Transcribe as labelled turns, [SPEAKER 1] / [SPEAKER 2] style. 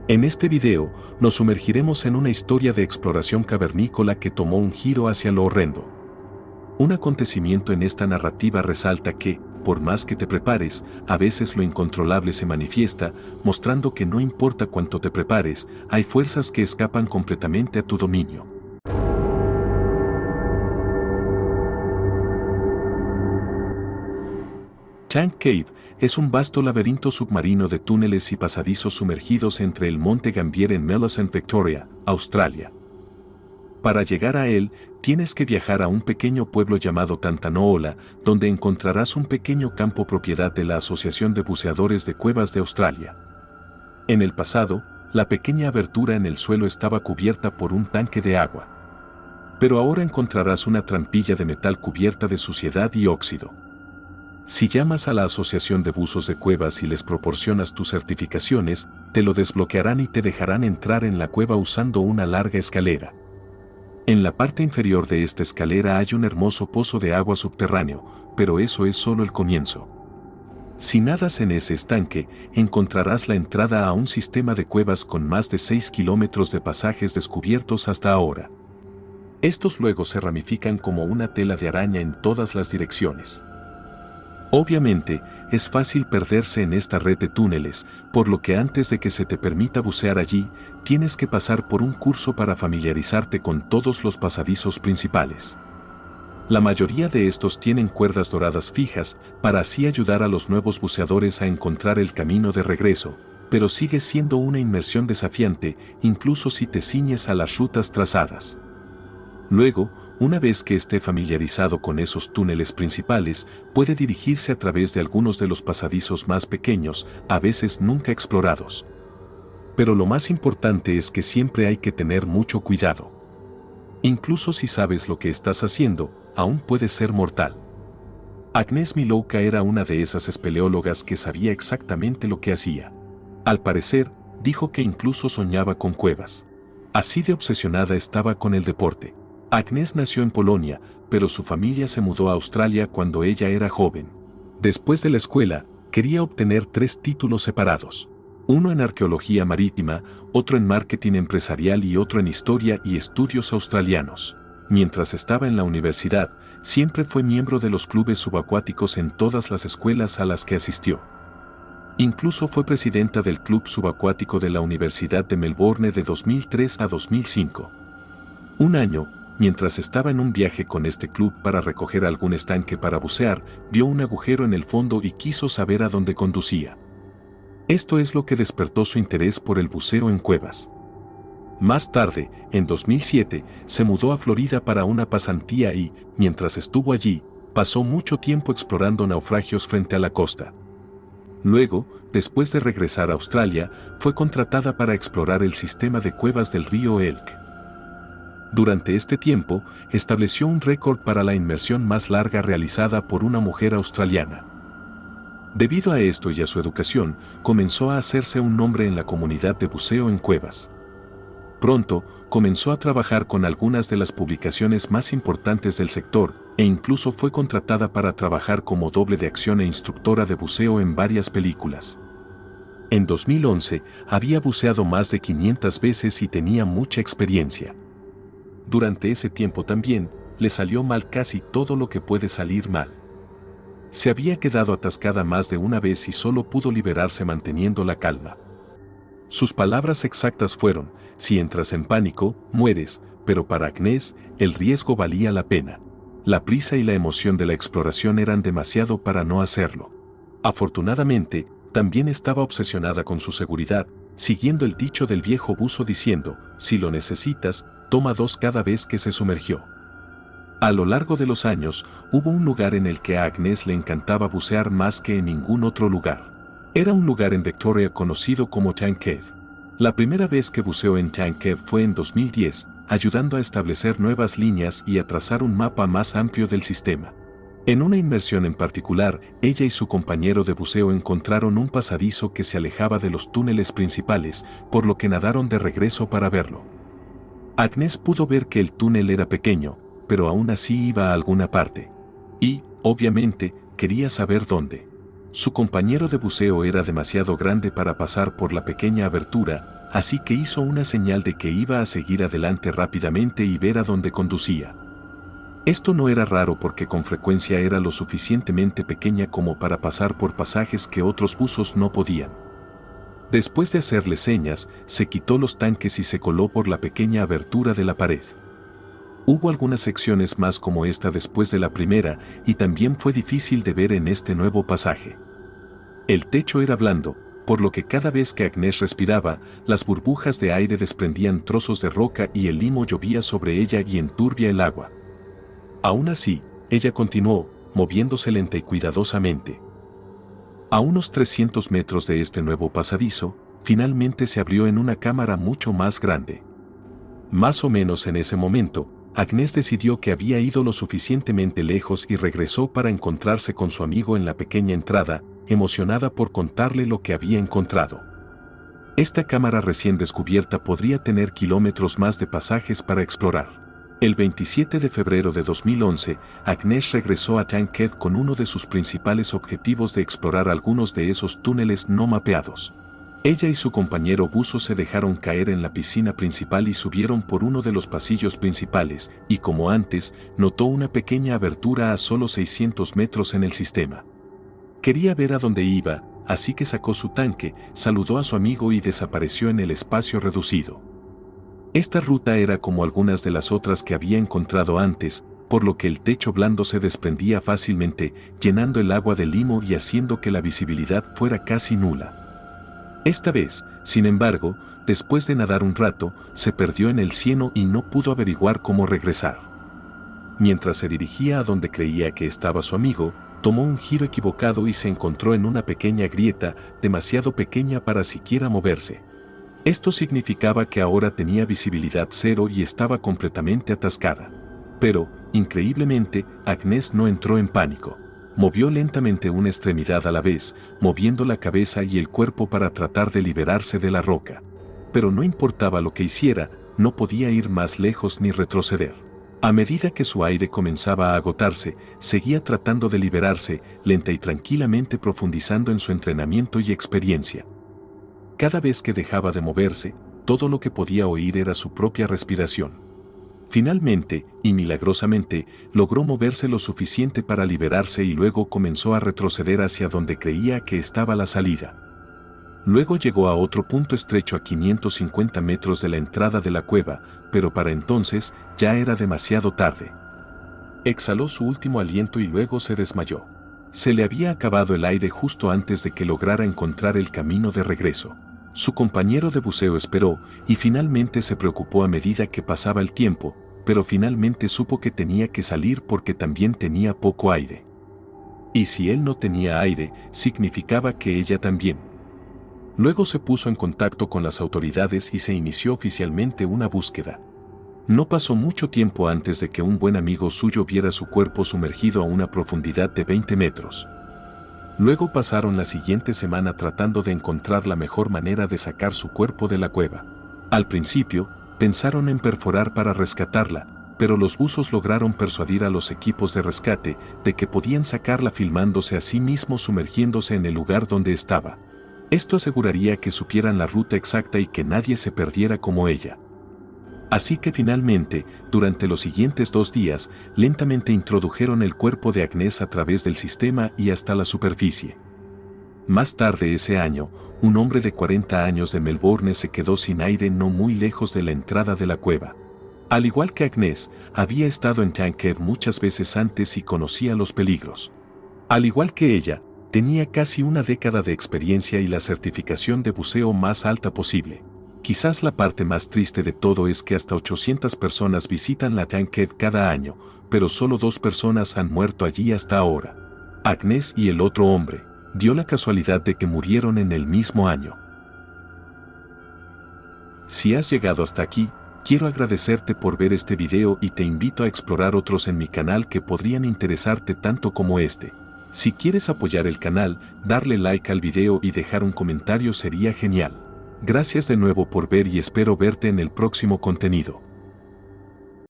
[SPEAKER 1] En este video, nos sumergiremos en una historia de exploración cavernícola que tomó un giro hacia lo horrendo. Un acontecimiento en esta narrativa resalta que, por más que te prepares, a veces lo incontrolable se manifiesta, mostrando que no importa cuánto te prepares, hay fuerzas que escapan completamente a tu dominio. Tank Cave es un vasto laberinto submarino de túneles y pasadizos sumergidos entre el monte Gambier en Melason, Victoria, Australia. Para llegar a él, tienes que viajar a un pequeño pueblo llamado Tantanoola, donde encontrarás un pequeño campo propiedad de la Asociación de Buceadores de Cuevas de Australia. En el pasado, la pequeña abertura en el suelo estaba cubierta por un tanque de agua. Pero ahora encontrarás una trampilla de metal cubierta de suciedad y óxido. Si llamas a la Asociación de Buzos de Cuevas y les proporcionas tus certificaciones, te lo desbloquearán y te dejarán entrar en la cueva usando una larga escalera. En la parte inferior de esta escalera hay un hermoso pozo de agua subterráneo, pero eso es solo el comienzo. Si nadas en ese estanque, encontrarás la entrada a un sistema de cuevas con más de 6 kilómetros de pasajes descubiertos hasta ahora. Estos luego se ramifican como una tela de araña en todas las direcciones. Obviamente, es fácil perderse en esta red de túneles, por lo que antes de que se te permita bucear allí, tienes que pasar por un curso para familiarizarte con todos los pasadizos principales. La mayoría de estos tienen cuerdas doradas fijas, para así ayudar a los nuevos buceadores a encontrar el camino de regreso, pero sigue siendo una inmersión desafiante, incluso si te ciñes a las rutas trazadas. Luego, una vez que esté familiarizado con esos túneles principales, puede dirigirse a través de algunos de los pasadizos más pequeños, a veces nunca explorados. Pero lo más importante es que siempre hay que tener mucho cuidado. Incluso si sabes lo que estás haciendo, aún puede ser mortal. Agnes Milouka era una de esas espeleólogas que sabía exactamente lo que hacía. Al parecer, dijo que incluso soñaba con cuevas. Así de obsesionada estaba con el deporte. Agnes nació en Polonia, pero su familia se mudó a Australia cuando ella era joven. Después de la escuela, quería obtener 3 títulos separados. Uno en arqueología marítima, otro en marketing empresarial y otro en historia y estudios australianos. Mientras estaba en la universidad, siempre fue miembro de los clubes subacuáticos en todas las escuelas a las que asistió. Incluso fue presidenta del Club Subacuático de la Universidad de Melbourne de 2003 a 2005. Un año, mientras estaba en un viaje con este club para recoger algún estanque para bucear, vio un agujero en el fondo y quiso saber a dónde conducía. Esto es lo que despertó su interés por el buceo en cuevas. Más tarde, en 2007, se mudó a Florida para una pasantía y, mientras estuvo allí, pasó mucho tiempo explorando naufragios frente a la costa. Luego, después de regresar a Australia, fue contratada para explorar el sistema de cuevas del río Elk. Durante este tiempo, estableció un récord para la inmersión más larga realizada por una mujer australiana. Debido a esto y a su educación, comenzó a hacerse un nombre en la comunidad de buceo en cuevas. Pronto, comenzó a trabajar con algunas de las publicaciones más importantes del sector, e incluso fue contratada para trabajar como doble de acción e instructora de buceo en varias películas. En 2011, había buceado más de 500 veces y tenía mucha experiencia. Durante ese tiempo también, le salió mal casi todo lo que puede salir mal. Se había quedado atascada más de una vez y solo pudo liberarse manteniendo la calma. Sus palabras exactas fueron: si entras en pánico, mueres, pero para Agnes, el riesgo valía la pena. La prisa y la emoción de la exploración eran demasiado para no hacerlo. Afortunadamente, también estaba obsesionada con su seguridad, siguiendo el dicho del viejo buzo diciendo: si lo necesitas, toma 2 cada vez que se sumergió. A lo largo de los años, hubo un lugar en el que a Agnes le encantaba bucear más que en ningún otro lugar. Era un lugar en Victoria conocido como Tank Cave. La primera vez que buceó en Tank Cave fue en 2010, ayudando a establecer nuevas líneas y a trazar un mapa más amplio del sistema. En una inmersión en particular, ella y su compañero de buceo encontraron un pasadizo que se alejaba de los túneles principales, por lo que nadaron de regreso para verlo. Agnes pudo ver que el túnel era pequeño, pero aún así iba a alguna parte. Y, obviamente, quería saber dónde. Su compañero de buceo era demasiado grande para pasar por la pequeña abertura, así que hizo una señal de que iba a seguir adelante rápidamente y ver a dónde conducía. Esto no era raro porque con frecuencia era lo suficientemente pequeña como para pasar por pasajes que otros buzos no podían. Después de hacerle señas, se quitó los tanques y se coló por la pequeña abertura de la pared. Hubo algunas secciones más como esta después de la primera y también fue difícil de ver en este nuevo pasaje. El techo era blando, por lo que cada vez que Agnes respiraba, las burbujas de aire desprendían trozos de roca y el limo llovía sobre ella y enturbia el agua. Aún así, ella continuó, moviéndose lenta y cuidadosamente. A unos 300 metros de este nuevo pasadizo, finalmente se abrió en una cámara mucho más grande. Más o menos en ese momento, Agnes decidió que había ido lo suficientemente lejos y regresó para encontrarse con su amigo en la pequeña entrada, emocionada por contarle lo que había encontrado. Esta cámara recién descubierta podría tener kilómetros más de pasajes para explorar. El 27 de febrero de 2011, Agnes regresó a Tankhead con uno de sus principales objetivos de explorar algunos de esos túneles no mapeados. Ella y su compañero buzo se dejaron caer en la piscina principal y subieron por uno de los pasillos principales, y como antes, notó una pequeña abertura a solo 600 metros en el sistema. Quería ver a dónde iba, así que sacó su tanque, saludó a su amigo y desapareció en el espacio reducido. Esta ruta era como algunas de las otras que había encontrado antes, por lo que el techo blando se desprendía fácilmente, llenando el agua de limo y haciendo que la visibilidad fuera casi nula. Esta vez, sin embargo, después de nadar un rato, se perdió en el cieno y no pudo averiguar cómo regresar. Mientras se dirigía a donde creía que estaba su amigo, tomó un giro equivocado y se encontró en una pequeña grieta, demasiado pequeña para siquiera moverse. Esto significaba que ahora tenía visibilidad cero y estaba completamente atascada. Pero, increíblemente, Agnes no entró en pánico. Movió lentamente una extremidad a la vez, moviendo la cabeza y el cuerpo para tratar de liberarse de la roca. Pero no importaba lo que hiciera, no podía ir más lejos ni retroceder. A medida que su aire comenzaba a agotarse, seguía tratando de liberarse, lenta y tranquilamente profundizando en su entrenamiento y experiencia. Cada vez que dejaba de moverse, todo lo que podía oír era su propia respiración. Finalmente, y milagrosamente, logró moverse lo suficiente para liberarse y luego comenzó a retroceder hacia donde creía que estaba la salida. Luego llegó a otro punto estrecho a 550 metros de la entrada de la cueva, pero para entonces ya era demasiado tarde. Exhaló su último aliento y luego se desmayó. Se le había acabado el aire justo antes de que lograra encontrar el camino de regreso. Su compañero de buceo esperó y finalmente se preocupó a medida que pasaba el tiempo, pero finalmente supo que tenía que salir porque también tenía poco aire. Y si él no tenía aire, significaba que ella también. Luego se puso en contacto con las autoridades y se inició oficialmente una búsqueda. No pasó mucho tiempo antes de que un buen amigo suyo viera su cuerpo sumergido a una profundidad de 20 metros. Luego pasaron la siguiente semana tratando de encontrar la mejor manera de sacar su cuerpo de la cueva. Al principio, pensaron en perforar para rescatarla, pero los buzos lograron persuadir a los equipos de rescate de que podían sacarla filmándose a sí mismos sumergiéndose en el lugar donde estaba. Esto aseguraría que supieran la ruta exacta y que nadie se perdiera como ella. Así que finalmente, durante los siguientes 2 días, lentamente introdujeron el cuerpo de Agnes a través del sistema y hasta la superficie. Más tarde ese año, un hombre de 40 años de Melbourne se quedó sin aire no muy lejos de la entrada de la cueva. Al igual que Agnes, había estado en Tankhead muchas veces antes y conocía los peligros. Al igual que ella, tenía casi una década de experiencia y la certificación de buceo más alta posible. Quizás la parte más triste de todo es que hasta 800 personas visitan la Tankhead cada año, pero solo 2 personas han muerto allí hasta ahora. Agnes y el otro hombre, dio la casualidad de que murieron en el mismo año. Si has llegado hasta aquí, quiero agradecerte por ver este video y te invito a explorar otros en mi canal que podrían interesarte tanto como este. Si quieres apoyar el canal, darle like al video y dejar un comentario sería genial. Gracias de nuevo por ver y espero verte en el próximo contenido.